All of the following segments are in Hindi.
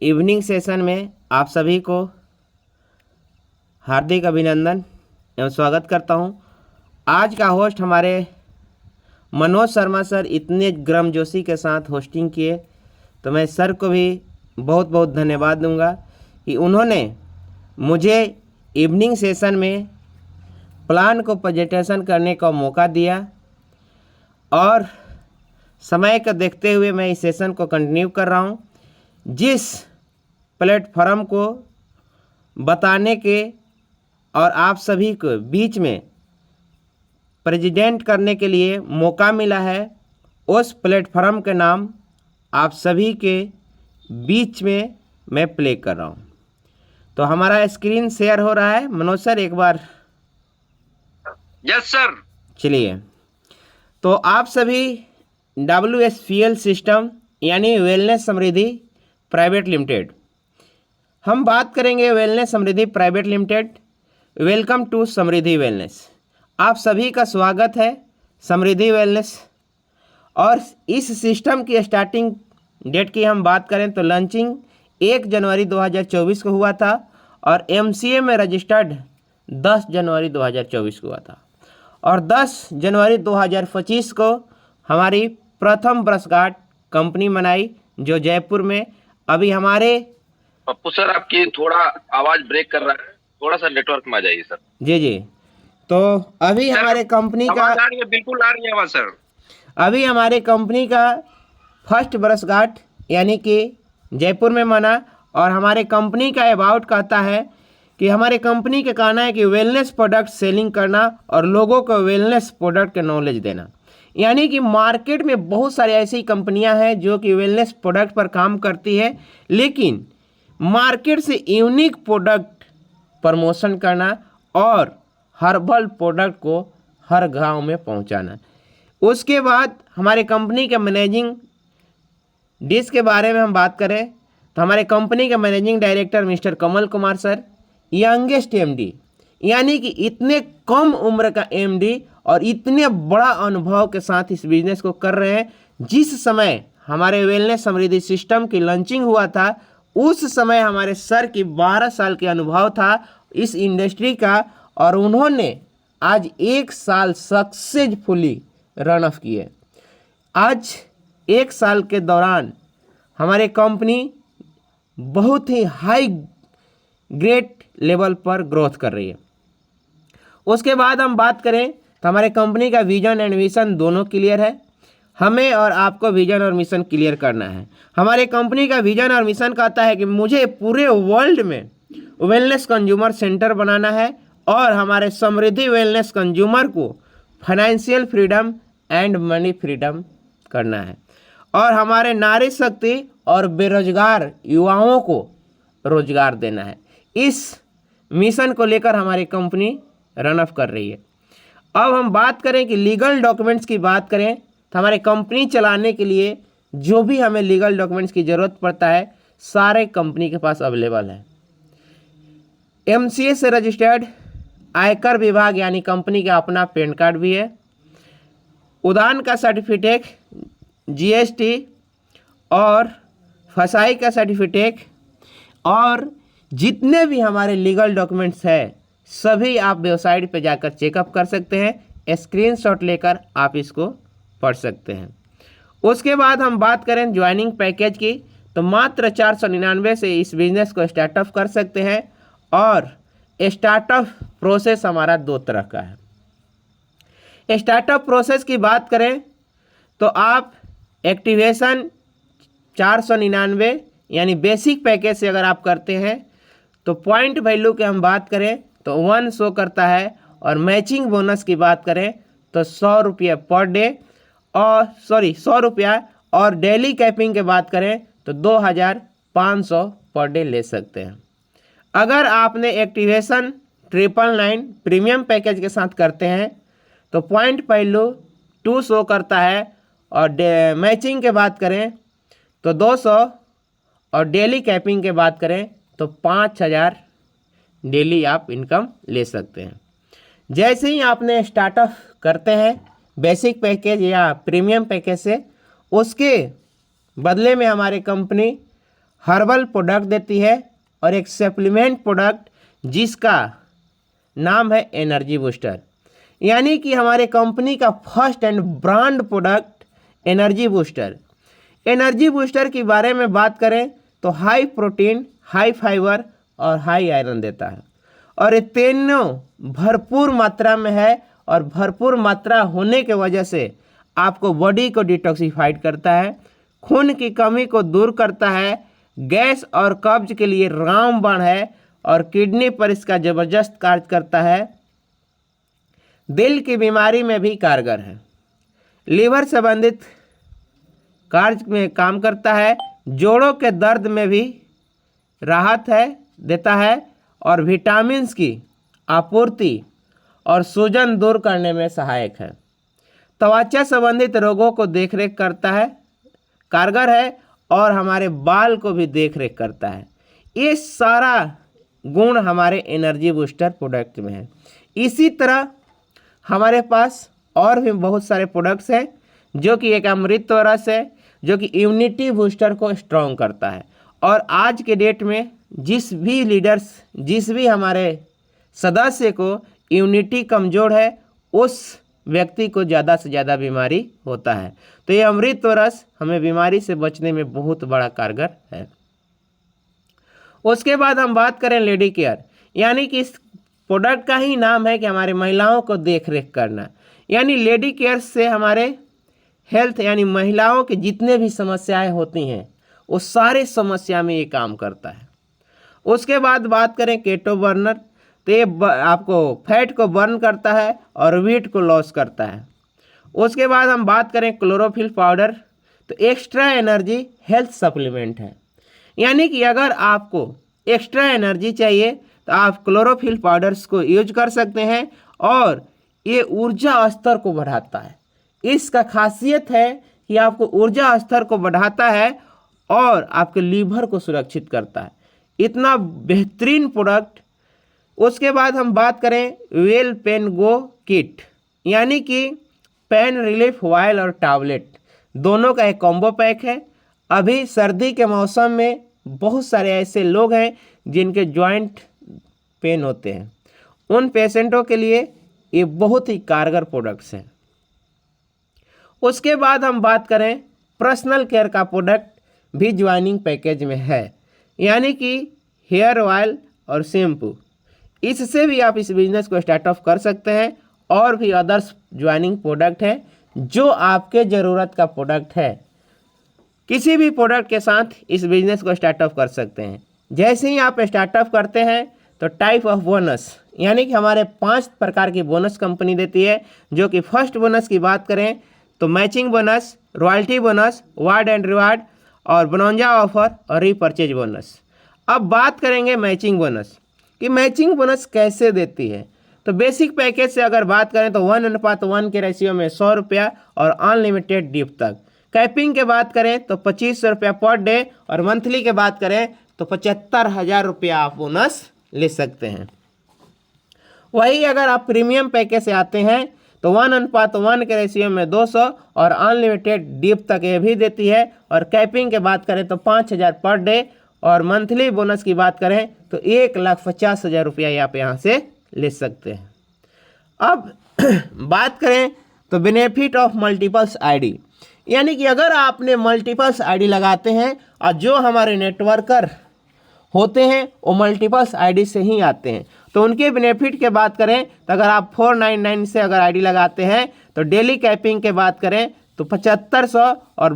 इवनिंग सेशन में आप सभी को हार्दिक अभिनंदन एवं स्वागत करता हूं। आज का होस्ट हमारे मनोज शर्मा सर इतने गर्मजोशी के साथ होस्टिंग किए, तो मैं सर को भी बहुत बहुत धन्यवाद दूंगा कि उन्होंने मुझे इवनिंग सेशन में प्लान को प्रेजेंटेशन करने का मौका दिया और समय को देखते हुए मैं इस सेशन को कंटिन्यू कर रहा हूं। जिस प्लेटफॉर्म को बताने के और आप सभी को बीच में प्रेजेंट करने के लिए मौका मिला है, उस प्लेटफॉर्म के नाम आप सभी के बीच में मैं प्ले कर रहा हूं। तो हमारा स्क्रीन शेयर हो रहा है। मनोज सर एक बार। Yes sir. चलिए, तो आप सभी WSPL सिस्टम यानी वेलनेस समृद्धि प्राइवेट लिमिटेड, हम बात करेंगे wellness Samriddhi private limited. Welcome to Samriddhi wellness. आप सभी का स्वागत है समृद्धि वेलनेस। और इस सिस्टम की स्टार्टिंग डेट की हम बात करें तो लॉन्चिंग 1 जनवरी 2024 को हुआ था और MCA में रजिस्टर्ड 10 जनवरी 2024 को हुआ था और 10 जनवरी 2025 को हमारी प्रथम वर्षगांठ कंपनी मनाई जो जयपुर में। अभी हमारे पप्पू सर आपकी थोड़ा आवाज ब्रेक कर रहा है, थोड़ा सा नेटवर्क में आ जाइए सर। जी। तो अभी हमारे कंपनी का आवाज आ रही है, बिल्कुल आ रही है आवाज सर। अभी हमारे कंपनी का फर्स्ट वर्षगांठ यानी कि जयपुर में मना और हमारे कंपनी का अबाउट कहता है कि हमारे कंपनी का कहना है कि वेलनेस प्रोडक्ट सेलिंग करना और लोगों को वेलनेस प्रोडक्ट के नॉलेज देना। यानी कि मार्केट में बहुत सारी ऐसी कंपनियां हैं जो कि वेलनेस प्रोडक्ट पर काम करती है, लेकिन मार्केट से यूनिक प्रोडक्ट प्रमोशन करना और हर्बल प्रोडक्ट को हर गांव में पहुंचाना। उसके बाद हमारे कंपनी के मैनेजिंग डिश के बारे में हम बात करें तो हमारे कंपनी के managing director mister Kamal Kumar sir youngest MD, यानी कि इतने कम उम्र का MD और इतने बड़ा अनुभव के साथ इस बिजनेस को कर रहे हैं। जिस समय हमारे वेलनेस समृद्धि सिस्टम की लॉन्चिंग हुआ था उस समय हमारे सर की 12 साल के अनुभव था इस इंडस्ट्री का और उन्होंने आज 1 साल सक्सेसफुली रन ऑफ किए। आज 1 साल के दौरान हमारे कंपनी बहुत ही हाई ग्रेट लेवल पर ग्रोथ कर रही है। उसके बाद हम बात करें तो हमारे कंपनी का विजन एंड मिशन दोनों क्लियर है। हमें और आपको विजन और मिशन क्लियर करना है। हमारे कंपनी का विजन और मिशन कहता है कि मुझे पूरे वर्ल्ड में वेलनेस कंज्यूमर सेंटर बनाना है और हमारे समृद्धि वेलनेस कंज्यूमर को financial freedom and money freedom करना है और हमारे नारी शक्ति और बेरोजगार युवाओं को रोजगार देना है। इस मिशन को लेकर हमारी कंपनी रन ऑफ कर रही है। अब हम बात करें कि लीगल डॉक्यूमेंट्स की बात करें तो हमारे कंपनी चलाने के लिए जो भी हमें लीगल डॉक्यूमेंट्स की ज़रूरत पड़ता है सारे कंपनी के पास अवेलेबल है। MCA से रजिस्टर्ड आयकर विभाग यानी कंपनी का अपना पैन कार्ड भी है, उड़ान का सर्टिफिकेट, GST और फसाई का सर्टिफिकेट और जितने भी हमारे लीगल डॉक्यूमेंट्स हैं सभी आप वेबसाइट पे जाकर चेकअप कर सकते हैं। स्क्रीनशॉट लेकर आप इसको पढ़ सकते हैं। उसके बाद हम बात करें ज्वाइनिंग पैकेज की तो मात्र 499 से इस बिजनेस को स्टार्टअप कर सकते हैं और स्टार्टअप प्रोसेस हमारा 2 तरह का है। स्टार्टअप प्रोसेस की बात करें तो आप एक्टिवेशन 499 यानी बेसिक पैकेज से अगर आप करते हैं तो पॉइंट वैल्यू की हम बात करें तो 1 शो करता है और मैचिंग बोनस की बात करें तो 100 रुपये पर डे और 100 रुपया और डेली कैपिंग की बात करें तो 2500 पर डे ले सकते हैं। अगर आपने एक्टिवेशन 999 प्रीमियम पैकेज के साथ करते हैं तो पॉइंट वैल्यू 2 शो करता है और मैचिंग की बात करें तो 200 और डेली कैपिंग की बात करें तो 5000 डेली आप इनकम ले सकते हैं। जैसे ही आपने स्टार्टअप करते हैं बेसिक पैकेज या प्रीमियम पैकेज से, उसके बदले में हमारी कंपनी हर्बल प्रोडक्ट देती है और एक सप्लीमेंट प्रोडक्ट जिसका नाम है एनर्जी बूस्टर। यानी कि हमारे कंपनी का first and brand product energy booster. Energy booster के बारे में बात करें तो हाई प्रोटीन, हाई फाइबर और हाई आयरन देता है और ये तीनों भरपूर मात्रा में है और भरपूर मात्रा होने के वजह से आपको बॉडी को डिटॉक्सिफाइड करता है, खून की कमी को दूर करता है, गैस और कब्ज के लिए रामबाण है और किडनी पर इसका ज़बरदस्त कार्य करता है। दिल की बीमारी में भी कारगर है, लीवर संबंधित कार्य में काम करता है, जोड़ों के दर्द में भी राहत देता है और विटामिन्स की आपूर्ति और सूजन दूर करने में सहायक है। त्वचा संबंधित रोगों को देखरेख करता है, कारगर है और हमारे बाल को भी देखरेख करता है। ये सारा गुण हमारे एनर्जी बूस्टर प्रोडक्ट में है। इसी तरह हमारे पास और भी बहुत सारे प्रोडक्ट्स हैं जो कि एक अमृत रस है जो कि इम्यूनिटी बूस्टर को स्ट्रॉन्ग करता है और आज के डेट में जिस भी हमारे सदस्य को इम्यूनिटी कमज़ोर है उस व्यक्ति को ज़्यादा से ज़्यादा बीमारी होता है। तो ये अमृत रस हमें बीमारी से बचने में बहुत बड़ा कारगर है। उसके बाद हम बात करें लेडी केयर, यानी कि इस प्रोडक्ट का ही नाम है कि हमारे महिलाओं को देख रेख करना। यानी लेडी केयर से हमारे हेल्थ यानी महिलाओं के जितने भी समस्याएं होती हैं वो सारे समस्या में ये काम करता है। उसके बाद बात करें केटो बर्नर, तो ये आपको फैट को बर्न करता है और वेट को लॉस करता है। उसके बाद हम बात करें क्लोरोफिल पाउडर, तो एक्स्ट्रा एनर्जी हेल्थ सप्लीमेंट है। यानी कि अगर आपको एक्स्ट्रा एनर्जी चाहिए तो आप क्लोरोफिल पाउडर्स को यूज कर सकते हैं और ये ऊर्जा स्तर को बढ़ाता है। इसका खासियत है कि आपको ऊर्जा स्तर को बढ़ाता है और आपके लीवर को सुरक्षित करता है। इतना बेहतरीन प्रोडक्ट। उसके बाद हम बात करें वेल पेन गो किट, यानी कि पेन रिलीफ ऑयल और टैबलेट दोनों का एक कॉम्बो पैक है। अभी सर्दी के मौसम में बहुत सारे ऐसे लोग हैं जिनके जॉइंट पेन होते हैं, उन पेशेंटों के लिए ये बहुत ही कारगर प्रोडक्ट्स हैं। उसके बाद हम बात करें पर्सनल केयर का प्रोडक्ट भी ज्वाइनिंग पैकेज में है, यानी कि हेयर ऑयल और शैम्पू। इससे भी आप इस बिज़नेस को स्टार्ट ऑफ कर सकते हैं और भी अदर्स ज्वाइनिंग प्रोडक्ट है जो आपके ज़रूरत का प्रोडक्ट है। किसी भी प्रोडक्ट के साथ इस बिज़नेस को स्टार्ट ऑफ कर सकते हैं। जैसे ही आप स्टार्ट ऑफ करते हैं तो टाइप ऑफ बोनस, यानी कि हमारे 5 प्रकार की बोनस कंपनी देती है, जो कि फर्स्ट बोनस की बात करें तो matching bonus, royalty bonus, ward and reward और बोनंजा ऑफर और रीपरचेज बोनस। अब बात करेंगे मैचिंग बोनस कि मैचिंग बोनस कैसे देती है। तो बेसिक पैकेज से अगर बात करें तो 1:1 के रेशियो में 100 रुपया और अनलिमिटेड गिफ्ट तक। कैपिंग के बात करें तो 2500 रुपया पर डे और मंथली के बात करें तो 75,000 रुपया आप बोनस ले सकते हैं। वही अगर आप प्रीमियम पैकेज से आते हैं तो 1:1 के रेशियो में 200 और अनलिमिटेड गिफ्ट तक ये भी देती है। और कैपिंग के बात करें तो 5,000 पर डे और मंथली बोनस की बात करें तो 1,50,000 रुपया आप यहाँ से ले सकते हैं। अब बात करें तो बेनिफिट ऑफ मल्टीपल्स आईडी, यानी कि अगर आपने मल्टीपल्स आईडी लगाते हैं और जो हमारे नेटवर्कर होते हैं वो मल्टीपल्स आईडी से ही आते हैं, तो उनके बेनिफिट के बात करें तो अगर आप 499 से अगर आईडी लगाते हैं तो डेली कैपिंग के बात करें तो 7500 और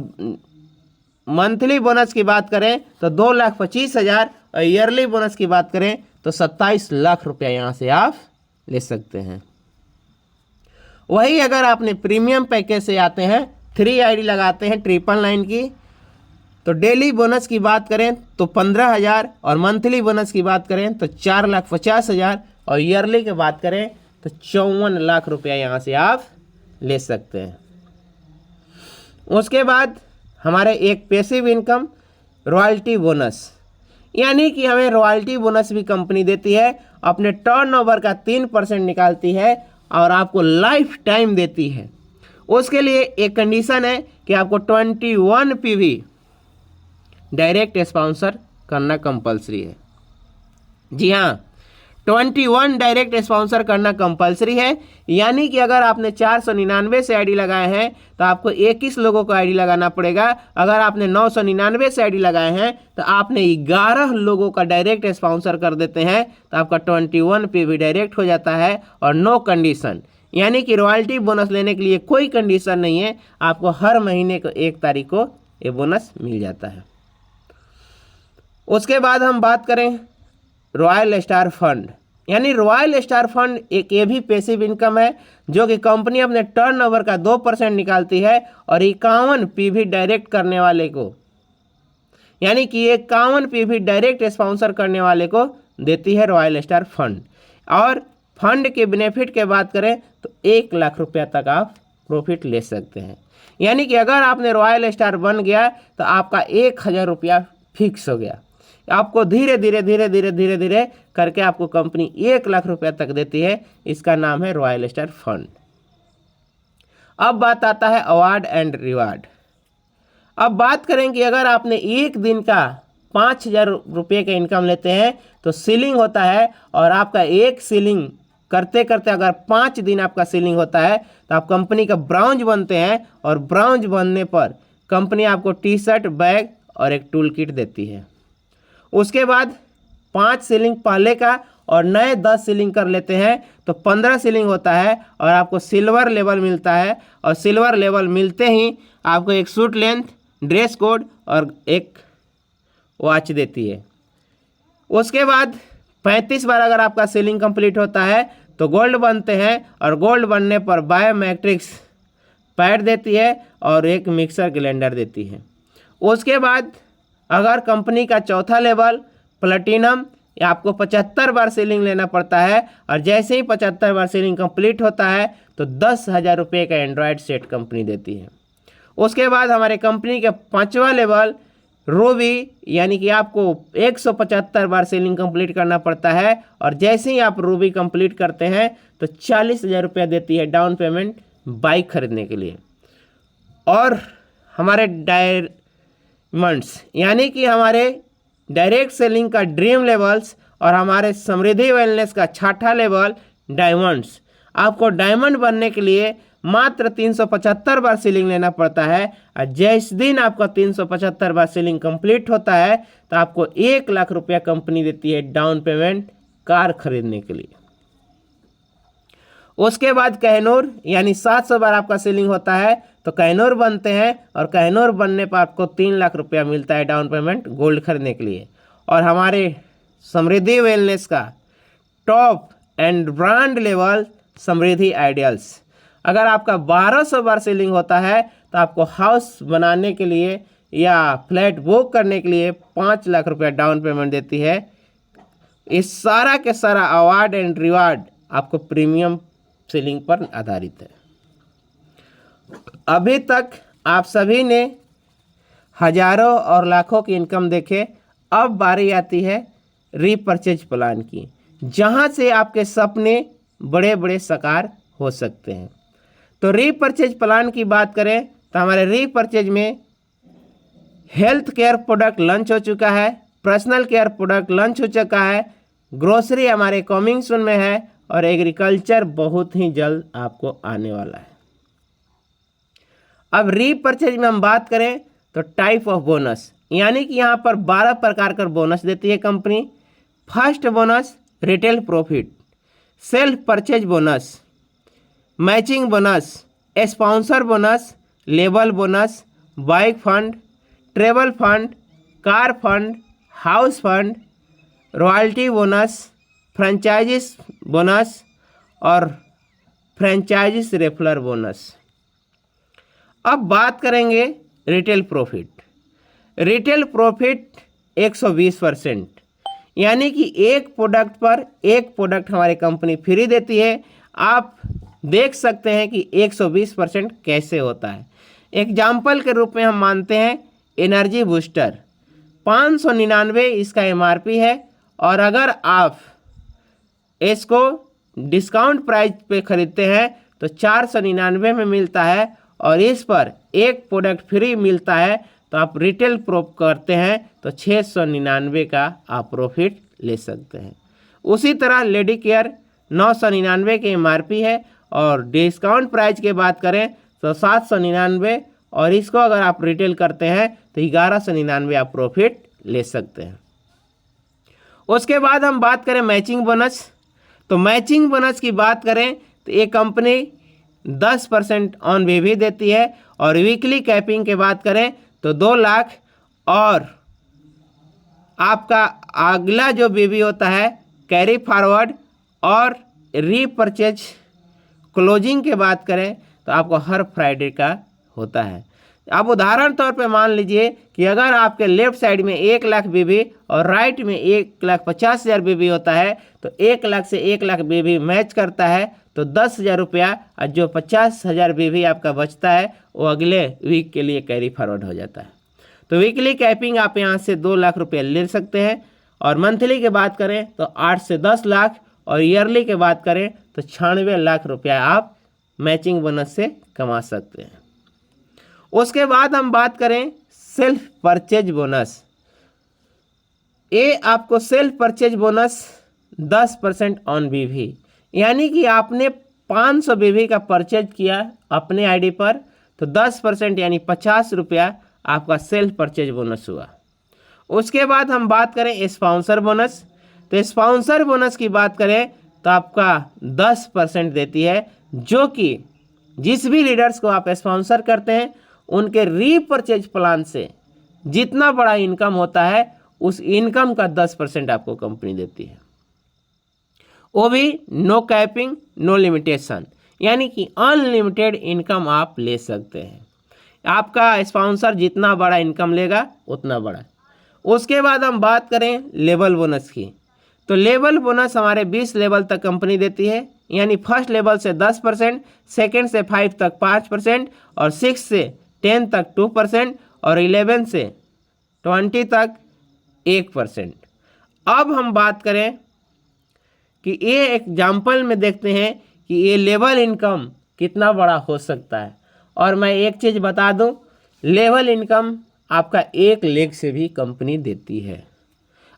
मंथली बोनस की बात करें तो 2,25,000 और ईयरली बोनस की बात करें तो 27 लाख रुपया यहाँ से आप ले सकते हैं। वही अगर आपने प्रीमियम पैकेज से आते हैं, 3 आईडी लगाते हैं 999 की, तो डेली बोनस की बात करें तो 15,000 और मंथली बोनस की बात करें तो 4,50,000 और ईयरली की बात करें तो 54 लाख रुपया यहाँ से आप ले सकते हैं। उसके बाद हमारे एक पैसिव इनकम रॉयल्टी बोनस, यानी कि हमें रॉयल्टी बोनस भी कंपनी देती है, अपने टर्नओवर का 3% निकालती है और आपको लाइफ टाइम देती है। उसके लिए एक कंडीशन है कि आपको 21 PV डायरेक्ट स्पॉन्सर करना कंपलसरी है। जी हाँ, 21 डायरेक्ट स्पॉन्सर करना कंपलसरी है। यानी कि अगर आपने 499 से आईडी लगाए हैं तो आपको 21 लोगों को आईडी लगाना पड़ेगा। अगर आपने 999 से आईडी लगाए हैं तो आपने 11 लोगों का डायरेक्ट स्पॉन्सर कर देते हैं तो आपका 21 पे भी डायरेक्ट हो जाता है और नो कंडीशन, यानी कि रॉयल्टी बोनस लेने के लिए कोई कंडीशन नहीं है, आपको हर महीने को 1 तारीख को ये बोनस मिल जाता है। उसके बाद हम बात करें रॉयल स्टार फंड, यानी रॉयल स्टार फंड एक ये भी पैसिव इनकम है जो कि कंपनी अपने टर्नओवर का 2% निकालती है और 51 पीवी डायरेक्ट करने वाले को, यानी कि 51 पीवी डायरेक्ट स्पॉन्सर करने वाले को देती है रॉयल स्टार फंड। और फंड के बेनिफिट के बात करें तो 1 लाख रुपया तक आप प्रॉफिट ले सकते हैं। यानी कि अगर आपने रॉयल स्टार बन गया तो आपका 1000 रुपया फिक्स हो गया। आपको धीरे धीरे करके आपको कंपनी 1 लाख रुपया तक देती है। इसका नाम है रॉयल स्टार फंड। अब बात आता है अवार्ड एंड रिवार्ड। अब बात करें कि अगर आपने एक दिन का 5000 रुपये का इनकम लेते हैं तो सीलिंग होता है, और आपका एक सीलिंग करते करते अगर 5 दिन आपका सीलिंग होता है तो आप कंपनी का ब्राउंज बनते हैं, और ब्राउंज बनने पर कंपनी आपको टी शर्ट, बैग और एक टूल किट देती है। उसके बाद 5 सीलिंग पहले का और नए 10 सीलिंग कर लेते हैं तो 15 सीलिंग होता है और आपको सिल्वर लेवल मिलता है। और सिल्वर लेवल मिलते ही आपको एक सूट लेंथ, ड्रेस कोड और एक वॉच देती है। उसके बाद 35 बार अगर आपका सीलिंग कंप्लीट होता है तो गोल्ड बनते हैं, और गोल्ड बनने पर बायोमेट्रिक्स पैड देती है और एक मिक्सर ग्राइंडर देती है। उसके बाद अगर कंपनी का चौथा लेवल प्लेटिनम, आपको 75 बार सीलिंग लेना पड़ता है, और जैसे ही 75 बार सीलिंग कंप्लीट होता है तो 10,000 रुपये का एंड्रॉयड सेट कंपनी देती है। उसके बाद हमारे कंपनी का 5वां लेवल रूबी, यानी कि आपको 175 बार सीलिंग कंप्लीट करना पड़ता है, और जैसे ही आप रूबी कंप्लीट करते हैं तो 40,000 रुपया देती है डाउन पेमेंट बाइक खरीदने के लिए। और हमारे डायमंड्स, यानी कि हमारे डायरेक्ट सेलिंग का ड्रीम लेवल्स और हमारे समृद्धि वेलनेस का 6ठा लेवल डायमंड्स, आपको डायमंड बनने के लिए मात्र 375 बार सीलिंग लेना पड़ता है, और जिस दिन आपका 375 बार सीलिंग कंप्लीट होता है तो आपको 1 लाख रुपया कंपनी देती है डाउन पेमेंट कार खरीदने के लिए। उसके बाद कहनूर, यानी 700 बार आपका सीलिंग होता है तो कहनूर बनते हैं, और कहनूर बनने पर आपको 3 लाख रुपया मिलता है डाउन पेमेंट गोल्ड खरीदने के लिए। और हमारे समृद्धि वेलनेस का top and brand level Samriddhi ideals, अगर आपका 1200 बार सीलिंग होता है तो आपको हाउस बनाने के लिए या फ्लैट बुक करने के लिए 5 लाख रुपया डाउन पेमेंट देती है। इस सारा के सारा अवार्ड एंड रिवार्ड आपको प्रीमियम सीलिंग पर आधारित है। अभी तक आप सभी ने हजारों और लाखों की इनकम देखे। अब बारी आती है रीपर्चेज प्लान की, जहां से आपके सपने बड़े बड़े साकार हो सकते हैं। तो रीपर्चेज प्लान की बात करें तो हमारे रीपर्चेज में हेल्थ केयर प्रोडक्ट लॉन्च हो चुका है, पर्सनल केयर प्रोडक्ट लॉन्च हो चुका है, ग्रोसरी हमारे कमिंग सून में है, और एग्रीकल्चर बहुत ही जल्द आपको आने वाला है। अब रीपर्चेज में हम बात करें तो टाइप ऑफ बोनस, यानी कि यहाँ पर 12 प्रकार का बोनस देती है company. First bonus retail profit, self purchase bonus, matching bonus, sponsor bonus, लेबल bonus, bike fund, travel fund, car fund, house fund, royalty bonus, franchisees bonus और फ्रेंचाइजिस रेफरल बोनस। अब बात करेंगे रिटेल प्रॉफिट। रिटेल प्रॉफिट 120%, यानी कि एक प्रोडक्ट पर एक प्रोडक्ट हमारी कंपनी फ्री देती है। आप देख सकते हैं कि 120% कैसे होता है। एग्जाम्पल के रूप में हम मानते हैं एनर्जी बूस्टर 599 इसका MRP है, और अगर आप इसको डिस्काउंट प्राइस पे ख़रीदते हैं तो 499 में मिलता है, और इस पर एक प्रोडक्ट फ्री मिलता है तो आप रिटेल प्रोप करते हैं तो 699 का आप प्रॉफिट ले सकते हैं। उसी तरह लेडी केयर 999 की MRP है और डिस्काउंट प्राइस की बात करें तो 799 और इसको अगर आप रिटेल करते हैं तो 1199 आप प्रॉफिट ले सकते हैं। उसके बाद हम बात करें मैचिंग बोनस, तो मैचिंग बोनस की बात करें तो ये कंपनी 10% ऑन बेबी देती है और वीकली कैपिंग की बात करें तो 2 लाख और आपका अगला जो बेबी होता है कैरी फॉरवर्ड और रीपरचेज क्लोजिंग की बात करें तो आपको हर फ्राइडे का होता है। अब उदाहरण तौर पे मान लीजिए कि अगर आपके लेफ्ट साइड में 1 लाख बेबी और राइट में 1,50,000 बेबी होता है तो 1 लाख से 1 लाख बेबी मैच करता है तो 10,000 रुपया और जो 50,000 बेबी आपका बचता है वो अगले वीक के लिए कैरी फॉरवर्ड हो जाता है। तो वीकली कैपिंग आप यहाँ से 2 लाख रुपया ले सकते हैं और मंथली की बात करें तो 8 से 10 लाख और ईयरली की बात करें तो 96 लाख रुपया आप मैचिंग बोनस से कमा सकते हैं। उसके बाद हम बात करें सेल्फ परचेज बोनस। ये आपको सेल्फ परचेज बोनस 10% ऑन बीवी, यानी कि आपने 500 बीवी का परचेज किया अपने आईडी पर तो 10% यानी 50 रुपया आपका सेल्फ परचेज बोनस हुआ। उसके बाद हम बात करें स्पॉन्सर बोनस, तो स्पॉन्सर बोनस की बात करें तो आपका 10% देती है, जो कि जिस भी लीडर्स को आप स्पॉन्सर करते हैं उनके रीपरचेज प्लान से जितना बड़ा इनकम होता है उस इनकम का 10% आपको कंपनी देती है, वो भी नो कैपिंग नो लिमिटेशन, यानी कि अनलिमिटेड इनकम आप ले सकते हैं। आपका स्पॉन्सर जितना बड़ा इनकम लेगा उतना बड़ा। उसके बाद हम बात करें लेवल बोनस की, तो लेवल बोनस हमारे 20 लेवल तक कंपनी देती है, यानी फर्स्ट लेवल से 10%, सेकंड से 5 तक 5% और 6 से 10 तक 2% और 11 से 20 तक 1%। अब हम बात करें कि ये एग्जाम्पल में देखते हैं कि ये लेवल इनकम कितना बड़ा हो सकता है। और मैं एक चीज़ बता दूं, लेवल इनकम आपका 1 लाख से भी कंपनी देती है।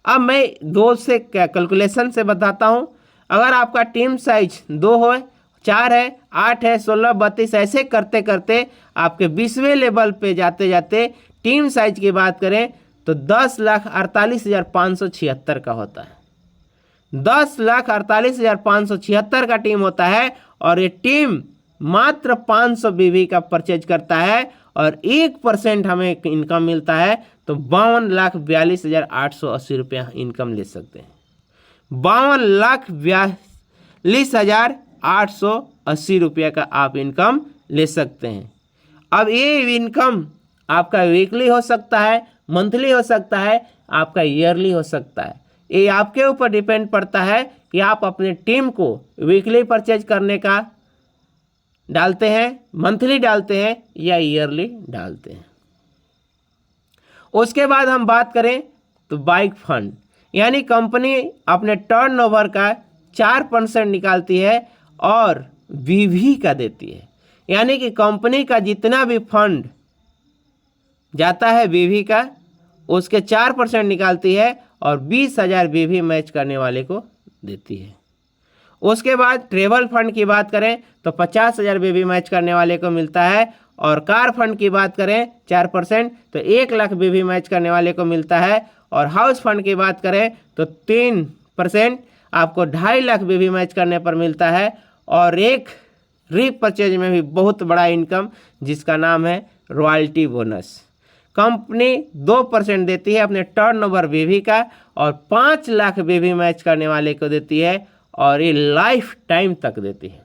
अब मैं 2 से कैलकुलेशन से बताता हूं। अगर आपका टीम साइज 2 हो, 4 है, 8 है, 16, 32 ऐसे करते करते आपके 20वें लेवल पे जाते जाते टीम साइज की बात करें तो 10,48,576 का होता है। 10,48,576 का टीम होता है और ये टीम मात्र 500 बीवी का परचेज करता है और 1% हमें इनकम मिलता है तो 52,42,880 रुपया इनकम ले सकते हैं। 52,42,880 रुपया का आप इनकम ले सकते हैं। अब ये इनकम आपका वीकली हो सकता है, मंथली हो सकता है, आपका ईयरली हो सकता है। ये आपके ऊपर डिपेंड पड़ता है कि आप अपने टीम को वीकली परचेज करने का डालते हैं, मंथली डालते हैं या ईयरली डालते हैं। उसके बाद हम बात करें तो बाइक फंड, यानी कंपनी अपने टर्नओवर का 4% निकालती है और बीवी का देती है, यानी कि कंपनी का जितना भी फंड जाता है बीवी का उसके 4% निकालती है और 20,000 बीवी मैच करने वाले को देती है। उसके बाद ट्रेवल फंड की बात करें तो 50,000 बेबी मैच करने वाले को मिलता है और कार फंड की बात करें 4% तो 1 लाख बेबी मैच करने वाले को मिलता है और हाउस फंड की बात करें तो 3% आपको 2.5 लाख बेबी मैच करने पर मिलता है और एक रीपरचेज में भी बहुत बड़ा इनकम जिसका नाम है रॉयल्टी बोनस। कंपनी 2% देती है अपने टर्नओवर बेबी का और 5 लाख बेबी मैच करने वाले को देती है और ये लाइफ टाइम तक देती है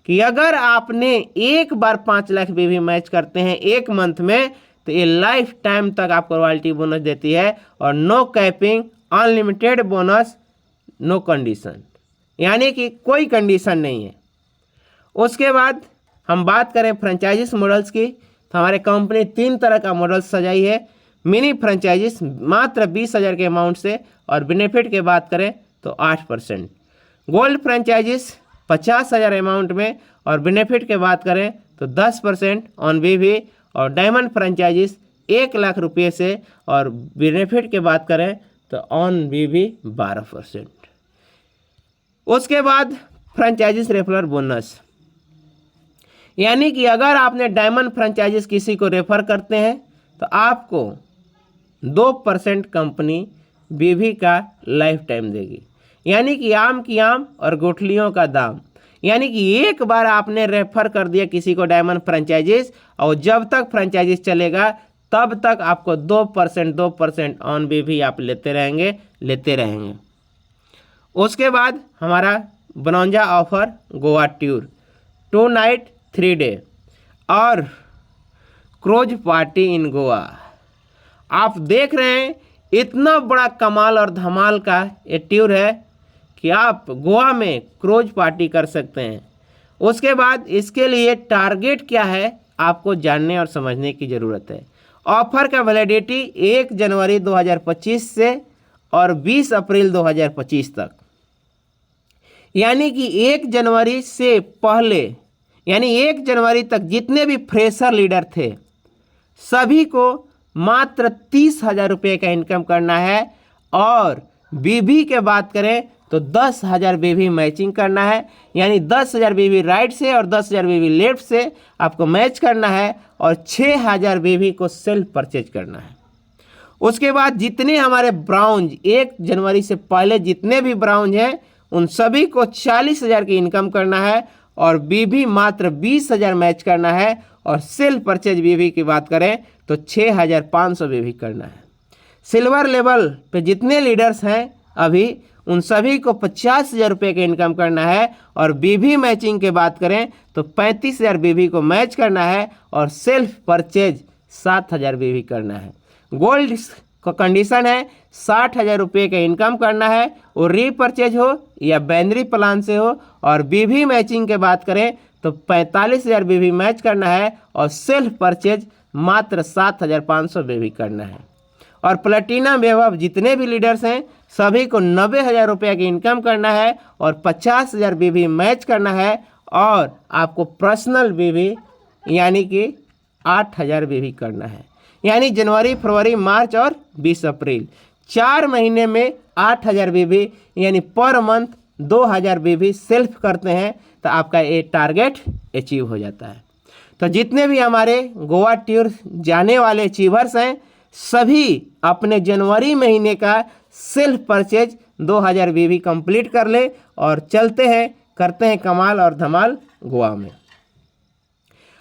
कि अगर आपने एक बार 5 लाख बेबी मैच करते हैं एक मंथ में तो ये लाइफ टाइम तक आपको रॉयल्टी बोनस देती है और no capping unlimited bonus no condition, यानी कि कोई कंडीशन नहीं है। उसके बाद हम बात करें फ्रेंचाइजिस मॉडल्स की तो हमारे कंपनी 3 तरह का मॉडल सजाई है। मिनी फ्रेंचाइजिस मात्र 20,000 के अमाउंट से और बेनिफिट की बात करें तो 8%। गोल्ड फ्रेंचाइजिस 50,000 अमाउंट में और बेनिफिट की बात करें तो 10% ऑन बीवी और डायमंड फ्रेंचाइजिस 1,00,000 रुपये से, और बेनिफिट की बात करें तो ऑन बीवी 12%। उसके बाद फ्रेंचाइजीज रेफरल बोनस, यानी कि अगर आपने डायमंड फ्रेंचाइजीज किसी को रेफर करते हैं तो आपको 2% कंपनी बीवी का लाइफ टाइम देगी, यानी कि आम की आम और गुठलियों का दाम। यानी कि एक बार आपने रेफर कर दिया किसी को डायमंड फ्रेंचाइजीज, और जब तक फ्रेंचाइजीज चलेगा तब तक आपको 2% ऑन बीवी आप लेते रहेंगे। उसके बाद हमारा bonanza offer Goa tour 2 night 3 day और क्रूज पार्टी इन गोवा। आप देख रहे हैं इतना बड़ा कमाल और धमाल का ये टूर है कि आप गोवा में क्रूज पार्टी कर सकते हैं। उसके बाद इसके लिए टारगेट क्या है आपको जानने और समझने की ज़रूरत है। ऑफर का वैलिडिटी 1 जनवरी 2025 से और 20 अप्रैल 2025 तक, यानी कि 1 जनवरी से पहले, यानी 1 जनवरी तक जितने भी फ्रेशर लीडर थे सभी को मात्र 30,000 रुपये का इनकम करना है, और बीवी के बात करें तो 10,000 बीवी मैचिंग करना है, यानी 10,000 बीवी राइट से और 10,000 बीवी लेफ्ट से आपको मैच करना है, और 6,000 बीवी को सेल्फ परचेज करना है। उसके बाद जितने हमारे ब्राउन्ज 1 जनवरी से पहले जितने भी ब्राउन्ज हैं उन सभी को 40,000 की इनकम करना है, और बीवी मात्र 20,000 मैच करना है, और सेल्फ परचेज बीवी की बात करें तो 6,500 बीवी करना है। सिल्वर लेवल पे जितने लीडर्स हैं अभी उन सभी को 50,000 रुपये का इनकम करना है, और बीवी मैचिंग की बात करें तो 35,000 बीवी को मैच करना है, और सेल्फ परचेज 7,000 बीवी करना है। गोल्ड का कंडीशन है 60,000 रुपये का इनकम करना है, वो रीपरचेज हो या बाइनरी प्लान से हो, और बीवी मैचिंग के बात करें तो 45,000 बीवी मैच करना है, और सेल्फ परचेज मात्र 7,500 बीवी करना है। और प्लेटिनम वैभव जितने भी लीडर्स हैं सभी को 90,000 रुपये की इनकम करना है, और 50,000 बीवी मैच करना है, और आपको पर्सनल बीवी यानी कि 8,000 बीवी करना है। यानी जनवरी, फरवरी, मार्च और 20 अप्रैल 4 महीने में 8,000 बीवी, यानी पर मंथ 2,000 बीवी सेल्फ करते हैं तो आपका ये टारगेट अचीव हो जाता है। तो जितने भी हमारे गोवा टूर जाने वाले अचीवर्स हैं सभी अपने जनवरी महीने का सेल्फ परचेज 2,000 बीवी कंप्लीट कर ले, और चलते हैं करते हैं कमाल और धमाल गोवा में।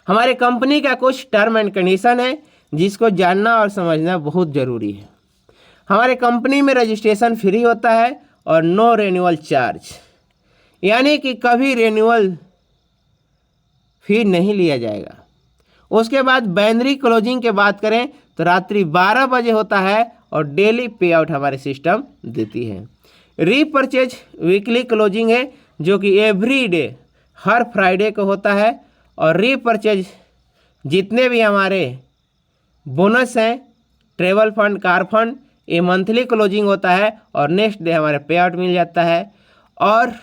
हमारे कंपनी का कुछ टर्म एंड कंडीशन है जिसको जानना और समझना बहुत ज़रूरी है। हमारे कंपनी में रजिस्ट्रेशन फ्री होता है और नो रिन्यूअल चार्ज, यानी कि कभी रिन्यूअल फी नहीं लिया जाएगा। उसके बाद बाइनरी क्लोजिंग के बात करें तो रात्रि 12 बजे होता है, और डेली पे आउट हमारे सिस्टम देती है। रीपरचेज वीकली क्लोजिंग है जो कि एवरी डे हर फ्राइडे को होता है, और रीपरचेज जितने भी हमारे बोनस हैं ट्रेवल फंड, कार फंड, ये मंथली क्लोजिंग होता है, और नेक्स्ट डे हमारे पे आउट मिल जाता है। और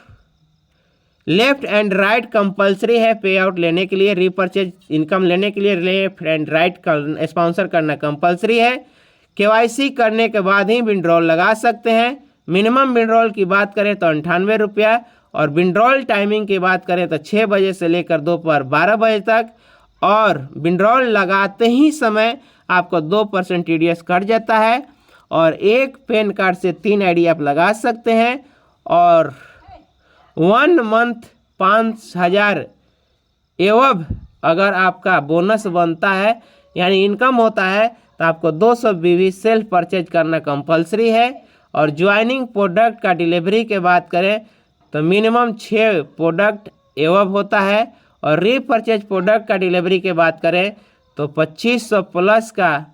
लेफ्ट एंड राइट कंपलसरी है पे आउट लेने के लिए, रीपरचेज इनकम लेने के लिए लेफ्ट एंड राइट का स्पॉन्सर करना कंपलसरी है। केवाईसी करने के बाद ही विड्रॉल लगा सकते हैं। मिनिमम विड्रॉल की बात करें तो 98 रुपया, और विड्रॉल टाइमिंग की बात करें तो 6 बजे से लेकर दोपहर 12 बजे तक, और विड्रॉल लगाते ही समय आपको 2% TDS कट जाता है, और एक पैन कार्ड से 3 ID आप लगा सकते हैं, और 1 मंथ 5,000 एवब अगर आपका बोनस बनता है यानी इनकम होता है तो आपको 200 बीवी सेल्फ परचेज करना कंपलसरी है। और ज्वाइनिंग प्रोडक्ट का डिलीवरी के बात करें तो मिनिमम 6 प्रोडक्ट एवब होता है, और रीपरचेज प्रोडक्ट का डिलीवरी के बात करें तो 2500 प्लस का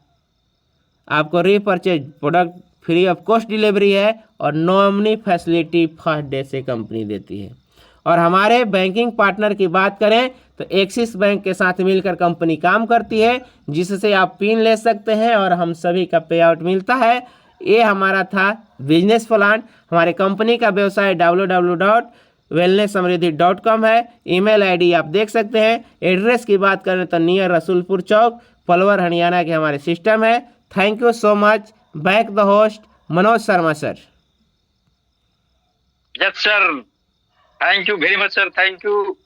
आपको repurchase product free of cost delivery है, और नॉमिनी फैसिलिटी फर्स्ट डे से कंपनी देती है। और हमारे बैंकिंग पार्टनर की बात करें तो एक्सिस बैंक के साथ मिलकर कंपनी काम करती है, जिससे आप पिन ले सकते हैं और हम सभी का पे आउट मिलता है। ये हमारा था बिजनेस प्लान। हमारे कंपनी का व्यवसाय www.wellnesssamriddhi.com है। ईमेल ID आप देख सकते हैं। एड्रेस की बात करें तो नियर रसूलपुर चौक, पलवल हरियाणा के हमारे सिस्टम है। Thank you so much. Back the host Manoj Sharma sir. Yes sir, thank you very much sir, thank you.